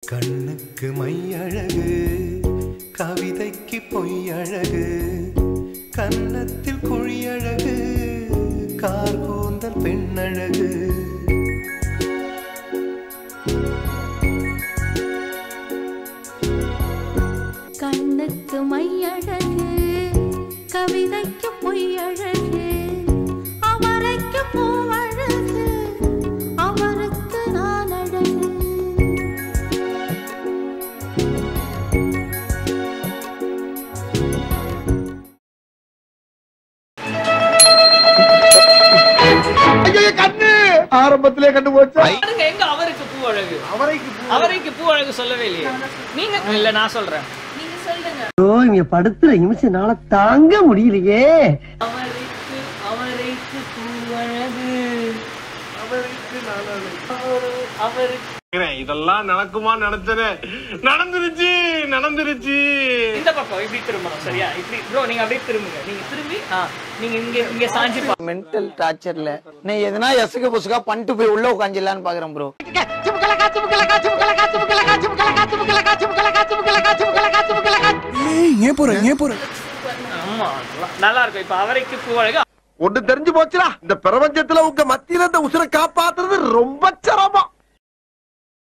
கண்ணுக்கு மையழகு கவிதைக்கு பொய்யழகு கன்னத்தில் குழியழகு கார்கூந்தல் பெண்ணழகு கண்ணுக்கு மையழகு கவிதைக்கு பொய்யழகு அவரைக்கு பூவழகு அவருக்கு நான் அழகு ஆரம்பத்திலே கண்டு போச்சு. எங்க அவருக்கு பூ அழகு அவரைக்கு பூ அழகு சொல்லவே இல்லையே நீங்க இல்ல நான் சொல்றேன் நீங்க சொல்லுங்க. இங்க படுத்துற நிமிஷம்னால தாங்க முடியலையே. அவரைக்கு பூ அழகு அவருக்கு இதெல்லாம் நடக்குமா நினைச்சேன். நடந்துருச்சு. இந்த பக்கம் இப்படி திரும்பணும் சரியா இப்படி ப்ரோ நீங்க அப்படியே திரும்புங்க நீங்க திரும்பி நீங்க இங்க சாஞ்சி மென்டல் டார்ச்சர்ல நீ எதனா எசுக புசுகா பண்ணிட்டு போய் உள்ள உட்காந்துலான்னு பாக்குறேன் ப்ரோ. ஆமா நல்லா இருக்கும். இப்ப அவரைக்கு பூ அழகு ஒண்ணு தெரிஞ்சு போச்சுடா, இந்த பிரபஞ்சத்துல உங்க மத்தியில இந்த உசுரை காப்பாத்துறது ரொம்ப சிரமம்.